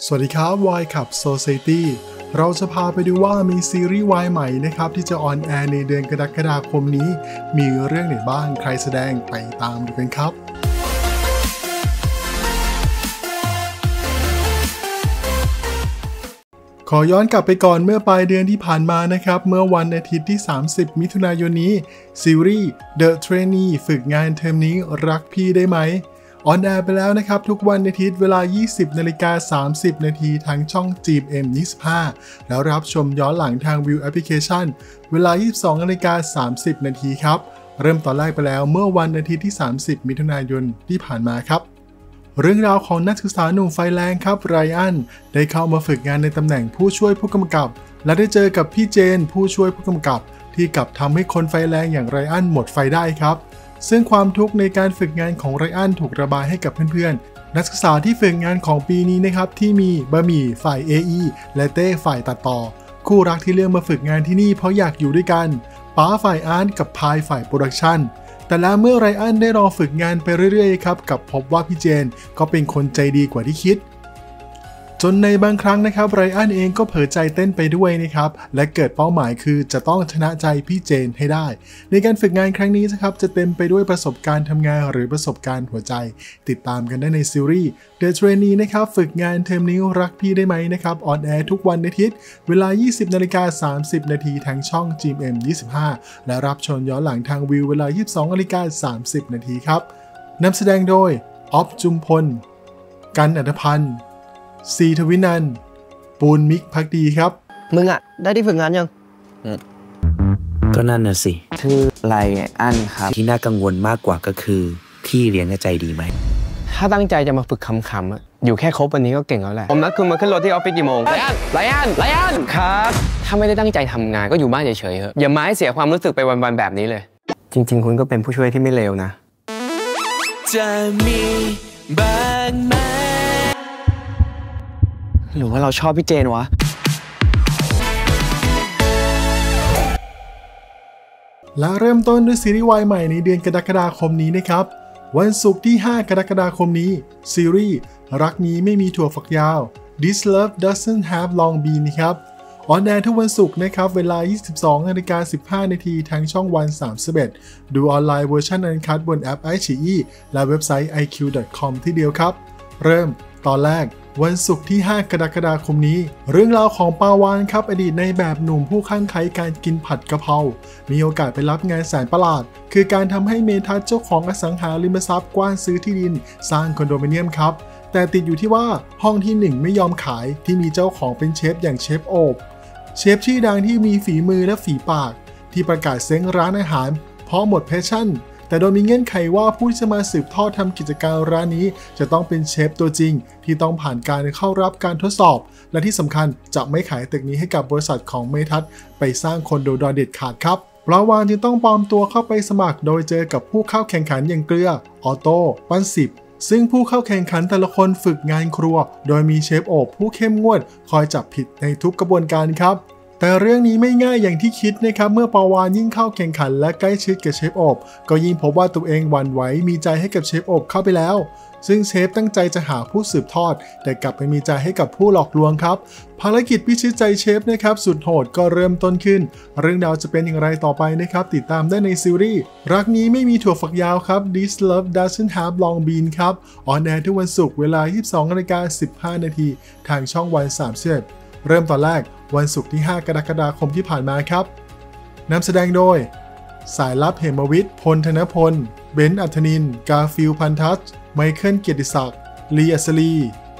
สวัสดีครับ Y ขับ Society เราจะพาไปดูว่ามีซีรีส์ Y ใหม่นะครับที่จะออนแอร์ในเดือนกรกฎาคมนี้มีเรื่องไหนบ้างใครแสดงไปตามดูกันครับขอย้อนกลับไปก่อนเมื่อปลายเดือนที่ผ่านมานะครับเมื่อวันอาทิตย์ที่ 30 มิถุนายนนี้ซีรีส์ The Trainee ฝึกงานเทอมนี้รักพี่ได้ไหมออนแอร์ไปแล้วนะครับทุกวันอาทิตย์เวลา 20:30 นาทีทางช่อง GMM25 แล้วรับชมย้อนหลังทางวิวแอปพลิเคชันเวลา 22:30 นาทีครับเริ่มตอนแรกไปแล้วเมื่อวันอาทิตย์ที่ 30 มิถุนายนที่ผ่านมาครับเรื่องราวของนักศึกษาหนุ่มไฟแรงครับไรอันได้เข้ามาฝึกงานในตำแหน่งผู้ช่วยผู้กำกับและได้เจอกับพี่เจนผู้ช่วยผู้กำกับที่กลับทำให้คนไฟแรงอย่างไรอันหมดไฟได้ครับซึ่งความทุกข์ในการฝึกงานของไรอันถูกระบายให้กับเพื่อนๆนักศึกษาที่ฝึกงานของปีนี้นะครับที่มีบะหมี่ฝ่าย AE และเต้ฝ่ายตัดต่อคู่รักที่เลือกมาฝึกงานที่นี่เพราะอยากอยู่ด้วยกันป้าฝ่ายอาร์ตกับพายฝ่ายโปรดักชั่นแต่แล้วเมื่อไรอันได้ลองฝึกงานไปเรื่อยๆครับกับพบว่าพี่เจนก็เป็นคนใจดีกว่าที่คิดจนในบางครั้งนะครับไรอันเองก็เผลอใจเต้นไปด้วยนะครับและเกิดเป้าหมายคือจะต้องชนะใจพี่เจนให้ได้ในการฝึกงานครั้งนี้นะครับจะเต็มไปด้วยประสบการณ์ทำงานหรือประสบการณ์หัวใจติดตามกันได้ในซีรีส์ The Trainee นะครับฝึกงานเทอมนี้รักพี่ได้ไหมนะครับออนแอร์ทุกวันอาทิตย์เวลา 20:30 นาทีทางช่อง GMM25 และรับชมย้อนหลังทางวิวเวลา 22:30 นาทีครับนำแสดงโดยอ๊อฟจุมพลกันอัธพันธ์ซีทวินันท์ปูนมิกภักดีครับมึงอะได้ที่ฝึกงานยังก็นั่นน่ะสิคือไรอันครับที่น่ากังวลมากกว่าก็คือพี่เลี้ยงใจดีไหมถ้าตั้งใจจะมาฝึกคำๆอยู่แค่ครบวันนี้ก็เก่งแล้วแหละผมนัดคุณมาขึ้นรถที่ออฟฟิศกี่โมงไรอันครับถ้าไม่ได้ตั้งใจทำงานก็อยู่บ้านเฉยๆเถอะอย่ามาให้เสียความรู้สึกไปวันๆแบบนี้เลยจริงๆคุณก็เป็นผู้ช่วยที่ไม่เลวนะจะมีบ้างไหมหรือว่าเราชอบพี่เจนวะและเริ่มต้นด้วยซีรีส์วายใหม่ในเดือนกรกฎาคมนี้นะครับวันศุกร์ที่ 5 กรกฎาคมนี้ซีรีส์รักนี้ไม่มีถั่วฝักยาว This Love Doesn't Have Long Been นะครับออนแอร์ทุกวันศุกร์นะครับเวลา 22:15 นาทีทางช่องวัน 31ดูออนไลน์เวอร์ชันอันคัทบนแอป iQIYI และเว็บไซต์ iq.com ที่เดียวครับเริ่มตอนแรกวันศุกร์ที่ 5 กรกฎาคมนี้เรื่องราวของปาวานครับอดีตในแบบหนุ่มผู้คลั่งไคล้การกินผัดกะเพรามีโอกาสไปรับงานแสนประหลาดคือการทำให้เมทัศน์เจ้าของอสังหาริมทรัพย์กว้านซื้อที่ดินสร้างคอนโดมิเนียมครับแต่ติดอยู่ที่ว่าห้องที่ 1ไม่ยอมขายที่มีเจ้าของเป็นเชฟอย่างเชฟโอบเชฟชื่อดังที่มีฝีมือและฝีปากที่ประกาศเซ้งร้านอาหารเพราะหมดแพชชั่นแต่โดยมีเงื่อนไขว่าผู้ที่จะมาสืบทอดทำกิจการร้านนี้จะต้องเป็นเชฟตัวจริงที่ต้องผ่านการเข้ารับการทดสอบและที่สำคัญจะไม่ขายตึกนี้ให้กับบริษัทของเมทัศน์ไปสร้างคอนโดโดยเด็ดขาดครับปลาวานจึงต้องปลอมตัวเข้าไปสมัครโดยเจอกับผู้เข้าแข่งขันอย่างเกลือออโต้ปั้นสิบซึ่งผู้เข้าแข่งขันแต่ละคนฝึกงานครัวโดยมีเชฟโอบผู้เข้มงวดคอยจับผิดในทุกกระบวนการครับแต่เรื่องนี้ไม่ง่ายอย่างที่คิดนะครับเมื่อปาวานยิ่งเข้าแข่งขันและใกล้ชิดกับเชฟโอบก็ยิ่งพบว่าตัวเองหวั่นไหวมีใจให้กับเชฟโอบเข้าไปแล้วซึ่งเชฟตั้งใจจะหาผู้สืบทอดแต่กลับไปมีใจให้กับผู้หลอกลวงครับภารกิจพิชิตใจเชฟนะครับสุดโหดก็เริ่มต้นขึ้นเรื่องราวจะเป็นอย่างไรต่อไปนะครับติดตามได้ในซีรีส์รักนี้ไม่มีถั่วฝักยาวครับ This Love Doesn't Have Long Been ครับออนแอร์ทุกวันศุกร์เวลา 22:15 นาทีทางช่องวัน31เริ่มตอนแรกวันศุกร์ที่ 5 กรกฎาคมที่ผ่านมาครับนำแสดงโดยสายลับเหมวิทย์พลธนพลเบนซ์อัธนินท์กาฟิลพันทัศน์ไมเคิลเกียรติศักดิ์ลีอัศรี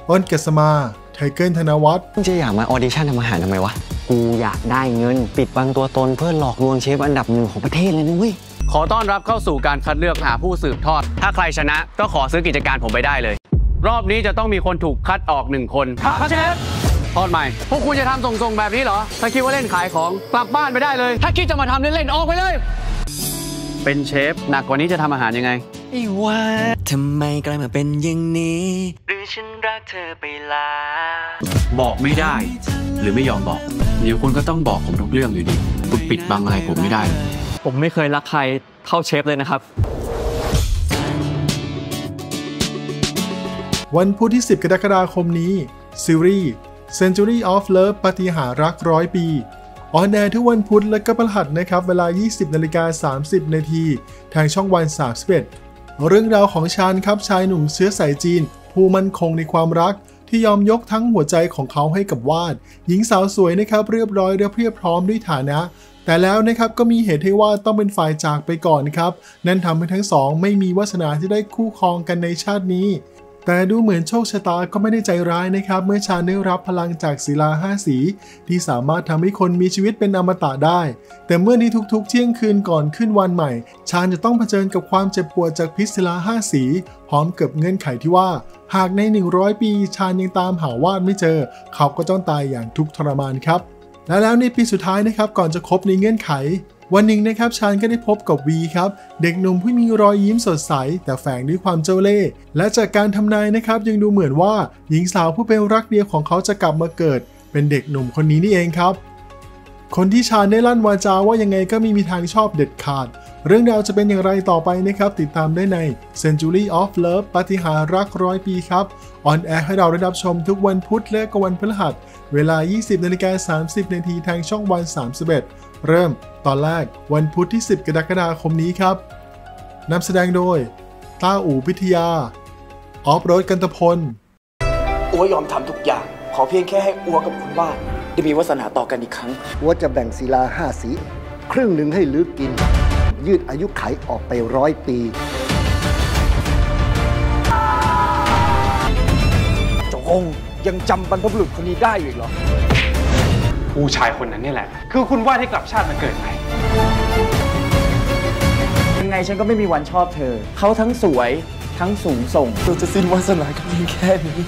อ้นเกษมาไทเกิลธนวัฒน์จะอยากมาออดิชั่นทำอาหารทำไมวะกูอยากได้เงินปิดบังตัวตนเพื่อหลอกลวงเชฟอันดับหนึ่งของประเทศเลยนะเว้ยขอต้อนรับเข้าสู่การคัดเลือกหาผู้สืบทอดถ้าใครชนะก็ขอซื้อกิจการผมไปได้เลยรอบนี้จะต้องมีคนถูกคัดออก1คนครับเชฟทอดใหม่พวกคุณจะทำส่งแบบนี้เหรอถ้าคิดว่าเล่นขายของกลับบ้านไปได้เลยถ้าคิดจะมาทำเล่นๆออกไปเลยเป็นเชฟหนักกว่านี้จะทำอาหารยังไงอีว่าทำไมกลายมาเป็นอย่างนี้หรือฉันรักเธอไปแล้วบอกไม่ได้หรือไม่ยอมบอกเดี๋ยวคุณก็ต้องบอกผมทุกเรื่องอยู่ดีคุณปิดบังอะไรผมไม่ได้ผมไม่เคยรักใครเท่าเชฟเลยนะครับ วันพุธที่ 10 กรกฎาคมนี้ ซีรีส์ Century of Love ปาฏิหาริย์รัก100 ปีออนแอร์ทุกวันพุธและก็พฤหัสนะครับเวลา 20:30 นาทีทางช่องวัน 31 เรื่องราวของชาญครับชายหนุ่มเชื้อสายจีนผู้มั่นคงในความรักที่ยอมยกทั้งหัวใจของเขาให้กับวาดหญิงสาวสวยนะครับเรียบร้อยและเพียบพร้อมด้วยฐานะแต่แล้วนะครับก็มีเหตุให้วาดต้องเป็นฝ่ายจากไปก่อนครับนั่นทำให้ทั้งสองไม่มีวาสนาที่ได้คู่ครองกันในชาตินี้แต่ดูเหมือนโชคชะตาก็ไม่ได้ใจร้ายนะครับเมื่อชาญได้รับพลังจากศิลา5 สีที่สามารถทำให้คนมีชีวิตเป็นอมตะได้แต่เมื่อในทุกๆเที่ยงคืนก่อนขึ้นวันใหม่ชาญจะต้องเผชิญกับความเจ็บปวดจากพิษศิลา5 สีพร้อมกับเงื่อนไขที่ว่าหากใน100 ปีชาญยังตามหาวาดไม่เจอเขาก็ต้องตายอย่างทุกข์ทรมานครับและแล้วในปีสุดท้ายนะครับก่อนจะครบในเงื่อนไขวันหนึ่งนะครับชาญก็ได้พบกับวีครับเด็กหนุ่มผู้มีรอยยิ้มสดใสแต่แฝงด้วยความเจ้าเล่ห์และจากการทำนายนะครับยังดูเหมือนว่าหญิงสาวผู้เป็นรักเดียวของเขาจะกลับมาเกิดเป็นเด็กหนุ่มคนนี้นี่เองครับคนที่ชาญได้ลั่นวาจาว่ายังไงก็ไม่มีทางชอบเด็ดขาดเรื่องราวจะเป็นอย่างไรต่อไปนะครับติดตามได้ใน Century of Love ปาฏิหาริย์รัก100 ปีครับออนแอร์ให้เราได้รับชมทุกวันพุธและก็วันพฤหัสเวลา 20:30 นาทีทางช่องวัน 31 เริ่มตอนแรกวันพุธที่ 10 กรกฎาคมนี้ครับนำแสดงโดยต้าอู่พิทยาออฟโรดกันตพลอัวยอมทำทุกอย่างขอเพียงแค่ให้อัวกับคุณวาดได้มีวาสนาต่อกันอีกครั้งอัวจะแบ่งศิลา5 สีครึ่งหนึ่งให้ลือกินยืดอายุไขออกไป100 ปีจงยังจำบรรพบุรุษคนนี้ได้อยู่เหรอผู้ชายคนนั้นนี่แหละคือคุณวาดให้กลับชาติมาเกิดใหม่ยังไงฉันก็ไม่มีวันชอบเธอเขาทั้งสวยทั้งสูงส่งเราจะสิ้นวาสนากันเพียงแค่นี้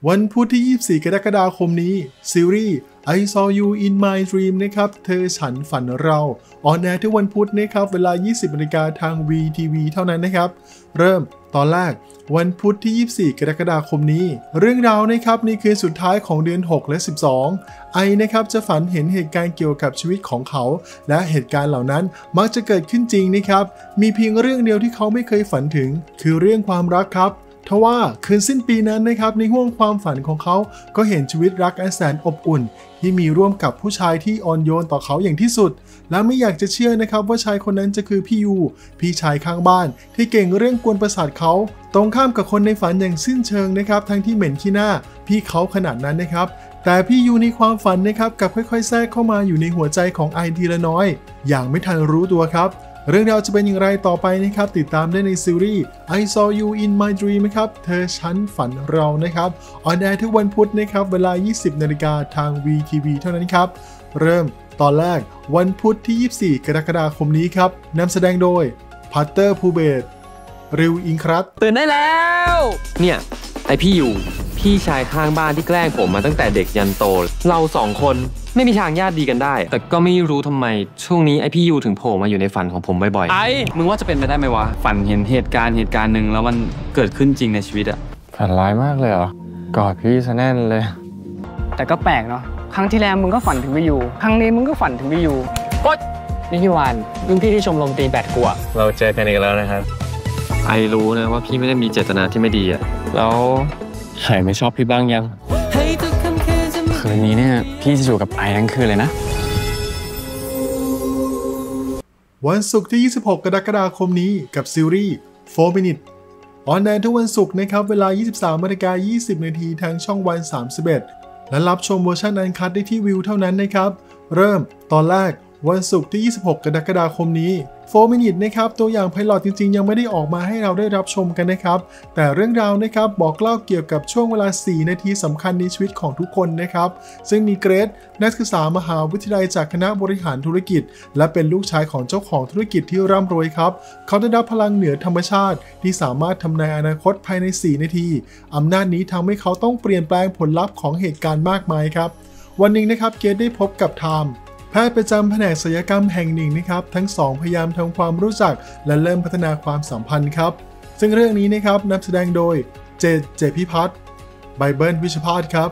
วันพุธที่ 24 กรกฎาคมนี้ซีรีส์ I Saw You in My Dream นะครับเธอฉันฝันเราออนแอร์ทุกวันพุธนะครับเวลา 20 นาฬิกาทาง VTV เท่านั้นนะครับเริ่มตอนแรกวันพุธที่ 24 กรกฎาคมนี้เรื่องราวนะครับในคืนสุดท้ายของเดือน 6 และ 12 ไอนะครับจะฝันเห็นเหตุการณ์เกี่ยวกับชีวิตของเขาและเหตุการณ์เหล่านั้นมักจะเกิดขึ้นจริงนะครับมีเพียงเรื่องเดียวที่เขาไม่เคยฝันถึงคือเรื่องความรักครับทว่าคืนสิ้นปีนั้นนะครับในห้วงความฝันของเขาก็เห็นชีวิตรักอันแสนอบอุ่นที่มีร่วมกับผู้ชายที่อ่อนโยนต่อเขาอย่างที่สุดและไม่อยากจะเชื่อนะครับว่าชายคนนั้นจะคือพี่ยูพี่ชายข้างบ้านที่เก่งเรื่องกวนประสาทเขาตรงข้ามกับคนในฝันอย่างสิ้นเชิงนะครับทั้งที่เหม็นขี้หน้าพี่เขาขนาดนั้นนะครับแต่พี่ยูในความฝันนะครับกลับค่อยๆแทรกเข้ามาอยู่ในหัวใจของไอทีละน้อยอย่างไม่ทันรู้ตัวครับเรื่องราวจะเป็นอย่างไรต่อไปนะครับติดตามได้ในซีรีส์ I Saw You in My Dream นะครับเธอฉันฝันเรานะครับออนแอร์ทุกวันพุธนะครับเวลา 20 นาฬิกาทาง VTV เท่านั้นครับเริ่มตอนแรกวันพุธที่ 24 กรกฎาคมนี้ครับนำแสดงโดยพัตเตอร์ภูเบศรริวอิงครัตตื่นได้แล้วเนี่ยไอพี่อยู่พี่ชายข้างบ้านที่แกล้งผมมาตั้งแต่เด็กยันโตเรา2 คนไม่มีทางญาติดีกันได้แต่ก็ไม่รู้ทำไมช่วงนี้ไอพี่ยูถึงโผล่มาอยู่ในฝันของผมบ่อยๆไอ้มึงว่าจะเป็นไปได้ไหมวะฝันเห็นเหตุการณ์หนึ่งแล้วมันเกิดขึ้นจริงในชีวิตอะฝันร้ายมากเลยเหรอกอดพี่ซะแน่นเลยแต่ก็แปลกเนาะครั้งที่แล้วมึงก็ฝันถึงพี่ยูครั้งนี้มึงก็ฝันถึงพี่ยูโอ๊ยนี่พี่วานรุ่นพี่ที่ชมรมตีแบดกูเราเจอกันอีกแล้วนะครับไอรู้นะว่าพี่ไม่ได้มีเจตนาที่ไม่ดีอะแล้วหายไม่ชอบพี่บ้างยังคืนนี้เนี่ยพี่จะอยู่กับไอทั้งคืนเลยนะวันศุกร์ที่ 26 กรกฎาคมนี้กับซีรีส์ 4 Minutes ออนแอร์ทุกวันศุกร์นะครับเวลา 23:20 นาทีทางช่องวัน 31 และรับชมเวอร์ชันอันคัทได้ที่วิวเท่านั้นนะครับเริ่มตอนแรกวันศุกร์ที่ 26 กรกฎาคมนี้4 Minutes นะครับตัวอย่างไพลอตจริงๆยังไม่ได้ออกมาให้เราได้รับชมกันนะครับแต่เรื่องราวนะครับบอกเล่าเกี่ยวกับช่วงเวลา4 นาทีสำคัญในชีวิตของทุกคนนะครับซึ่งมีเกรซนักศึกษามหาวิทยาลัยจากคณะบริหารธุรกิจและเป็นลูกชายของเจ้าของธุรกิจที่ร่ำรวยครับเขาได้รับพลังเหนือธรรมชาติที่สามารถทำนายอนาคตภายใน4 นาทีอำนาจนี้ทำให้เขาต้องเปลี่ยนแปลงผลลัพธ์ของเหตุการณ์มากมายครับวันหนึ่งนะครับเกรซได้พบกับไทม์แพทย์ประจำแผนกศัลยกรรมแห่งหนึ่งนะครับทั้งสองพยายามทำความรู้จักและเริ่มพัฒนาความสัมพันธ์ครับซึ่งเรื่องนี้นะครับนำแสดงโดยเจพิพัฒน์ไบเบิลวิชพาสครับ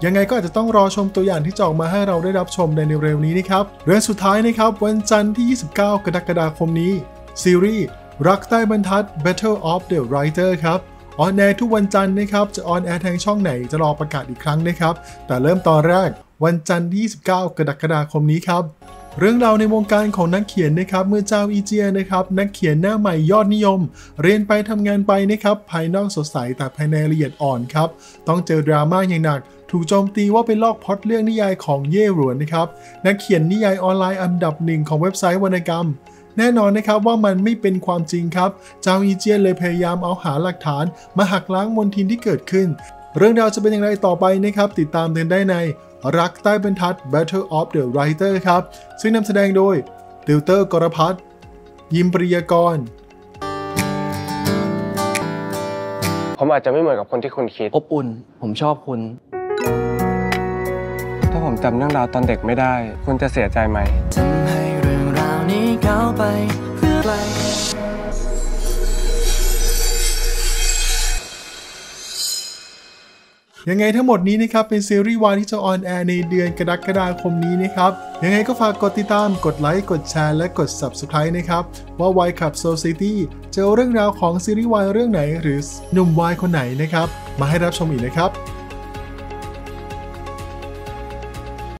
ยังไงก็อาจจะต้องรอชมตัวอย่างที่จะออกมาให้เราได้รับชมในเร็วนี้นะครับเรื่องสุดท้ายนะครับวันจันทร์ที่ 29 กรกฎาคมนี้ซีรีส์ รักใต้บรรทัด Battle of the Writer ครับออนแอร์ทุกวันจันทร์นะครับจะออนแอร์ทางช่องไหนจะรอประกาศอีกครั้งนะครับแต่เริ่มตอนแรกวันจันทร์ที่29กรกฎาคมนี้ครับเรื่องราวในวงการของนักเขียนนะครับเมื่อเจ้าอีเจียนะครับนักเขียนหน้าใหม่ยอดนิยมเรียนไปทำงานไปนะครับภายนอกสดใสแต่ภายในละเอียดอ่อนครับต้องเจอดราม่าอย่างหนักถูกโจมตีว่าเป็นลอกพล็อตเรื่องนิยายของเย่หลวนนะครับนักเขียนนิยายออนไลน์อันดับหนึ่งของเว็บไซต์วรรณกรรมแน่นอนนะครับว่ามันไม่เป็นความจริงครับเจ้าอีเจียเลยพยายามเอาหาหลักฐานมาหักล้างมลทินที่เกิดขึ้นเรื่องราวจะเป็นอย่างไรต่อไปนะครับติดตามกันได้ในรักใต้บรรทัด Battle of the Writer ครับซึ่งนำแสดงโดยติวเตอร์กรพัฒน์ยิมปริยากรผมอาจจะไม่เหมือนกับคนที่คุณคิดอบอุ่นผมชอบคุณ ถ้าผมจำเรื่องราวตอนเด็กไม่ได้คุณจะเสียใจไหมทำให้เรื่องราวนี้ก้าวไปเพื่อไกลยังไงทั้งหมดนี้นะครับเป็นซีรีส์วายที่จะออนแอร์ในเดือนกรกฎาคมนี้นะครับยังไงก็ฝากกดติดตามกดไลค์กดแชร์และกด Subscribe นะครับว่า Y Club Society จะเอาเรื่องราวของซีรีส์วายเรื่องไหนหรือหนุ่มวายคนไหนนะครับมาให้รับชมอีกนะครับ